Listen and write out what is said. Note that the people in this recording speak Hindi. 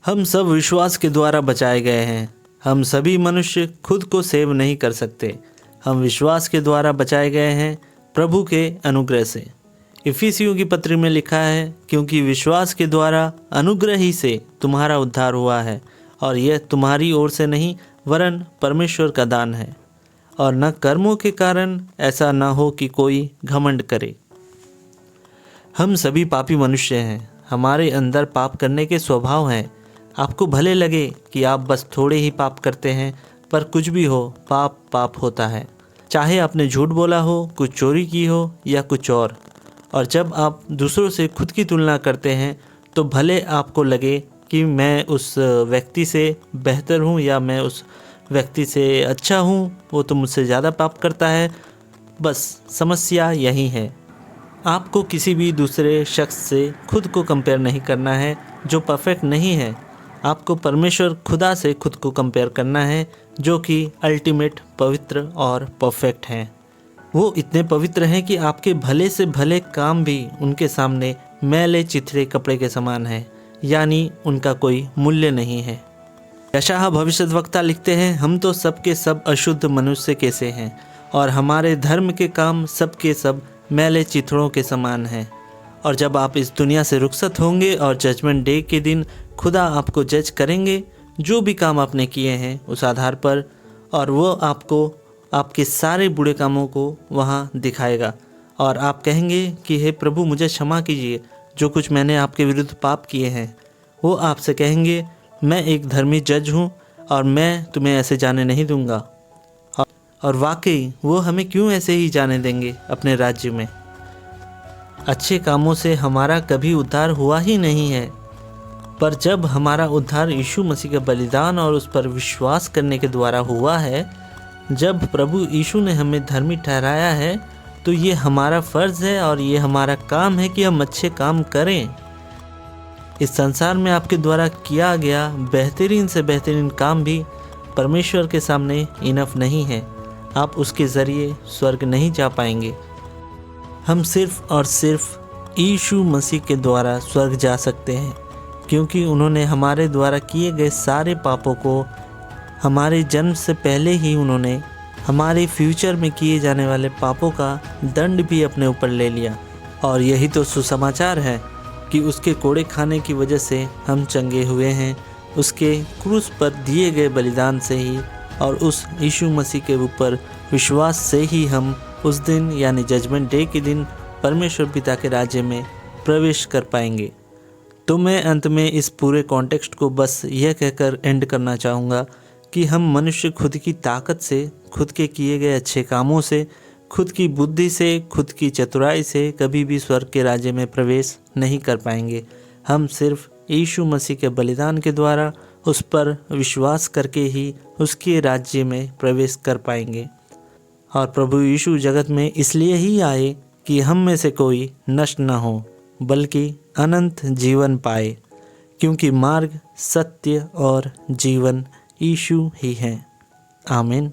हम सब विश्वास के द्वारा बचाए गए हैं। हम सभी मनुष्य खुद को सेव नहीं कर सकते। हम विश्वास के द्वारा बचाए गए हैं प्रभु के अनुग्रह से। इफिसियों की पत्री में लिखा है, क्योंकि विश्वास के द्वारा अनुग्रह ही से तुम्हारा उद्धार हुआ है, और यह तुम्हारी ओर से नहीं वरन परमेश्वर का दान है, और न कर्मों के कारण, ऐसा न हो कि कोई घमंड करे। हम सभी पापी मनुष्य हैं। हमारे अंदर पाप करने के स्वभाव हैं। आपको भले लगे कि आप बस थोड़े ही पाप करते हैं, पर कुछ भी हो, पाप पाप होता है। चाहे आपने झूठ बोला हो, कुछ चोरी की हो या कुछ और जब आप दूसरों से खुद की तुलना करते हैं तो भले आपको लगे कि मैं उस व्यक्ति से बेहतर हूँ या मैं उस व्यक्ति से अच्छा हूँ, वो तो मुझसे ज़्यादा पाप करता है। बस समस्या यही है। आपको किसी भी दूसरे शख्स से खुद को कंपेयर नहीं करना है जो परफेक्ट नहीं है। आपको परमेश्वर खुदा से खुद को कंपेयर करना है, जो कि अल्टीमेट पवित्र और परफेक्ट हैं। वो इतने पवित्र हैं कि आपके भले से भले काम भी उनके सामने मैले चिथड़े कपड़े के समान है, यानी उनका कोई मूल्य नहीं है। यशायाह भविष्यद्वक्ता लिखते हैं, हम तो सबके सब अशुद्ध मनुष्य कैसे हैं, और हमारे धर्म के काम सबके सब मैले चिथड़ों के समान हैं। और जब आप इस दुनिया से रुखसत होंगे और जजमेंट डे के दिन खुदा आपको जज करेंगे जो भी काम आपने किए हैं उस आधार पर, और वो आपको आपके सारे बुरे कामों को वहाँ दिखाएगा, और आप कहेंगे कि हे प्रभु, मुझे क्षमा कीजिए जो कुछ मैंने आपके विरुद्ध पाप किए हैं। वो आपसे कहेंगे, मैं एक धर्मी जज हूँ और मैं तुम्हें ऐसे जाने नहीं दूंगा। और वाकई वो हमें क्यों ऐसे ही जाने देंगे अपने राज्य में। अच्छे कामों से हमारा कभी उद्धार हुआ ही नहीं है, पर जब हमारा उद्धार यीशु मसीह के बलिदान और उस पर विश्वास करने के द्वारा हुआ है, जब प्रभु यीशु ने हमें धर्मी ठहराया है, तो ये हमारा फ़र्ज़ है और ये हमारा काम है कि हम अच्छे काम करें। इस संसार में आपके द्वारा किया गया बेहतरीन से बेहतरीन काम भी परमेश्वर के सामने इनफ नहीं है। आप उसके ज़रिए स्वर्ग नहीं जा पाएंगे। हम सिर्फ़ और सिर्फ यीशु मसीह के द्वारा स्वर्ग जा सकते हैं, क्योंकि उन्होंने हमारे द्वारा किए गए सारे पापों को हमारे जन्म से पहले ही उन्होंने हमारे फ्यूचर में किए जाने वाले पापों का दंड भी अपने ऊपर ले लिया। और यही तो सुसमाचार है कि उसके कोड़े खाने की वजह से हम चंगे हुए हैं, उसके क्रूस पर दिए गए बलिदान से ही, और उस यीशु मसीह के ऊपर विश्वास से ही हम उस दिन यानी जजमेंट डे के दिन परमेश्वर पिता के राज्य में प्रवेश कर पाएंगे। तो मैं अंत में इस पूरे कॉन्टेक्स्ट को बस यह कहकर एंड करना चाहूँगा कि हम मनुष्य खुद की ताकत से, खुद के किए गए अच्छे कामों से, खुद की बुद्धि से, खुद की चतुराई से कभी भी स्वर्ग के राज्य में प्रवेश नहीं कर पाएंगे। हम सिर्फ यीशु मसीह के बलिदान के द्वारा उस पर विश्वास करके ही उसके राज्य में प्रवेश कर पाएंगे। और प्रभु यीशु जगत में इसलिए ही आए कि हम में से कोई नष्ट न हो, बल्कि अनंत जीवन पाए, क्योंकि मार्ग, सत्य और जीवन यीशु ही है। आमीन।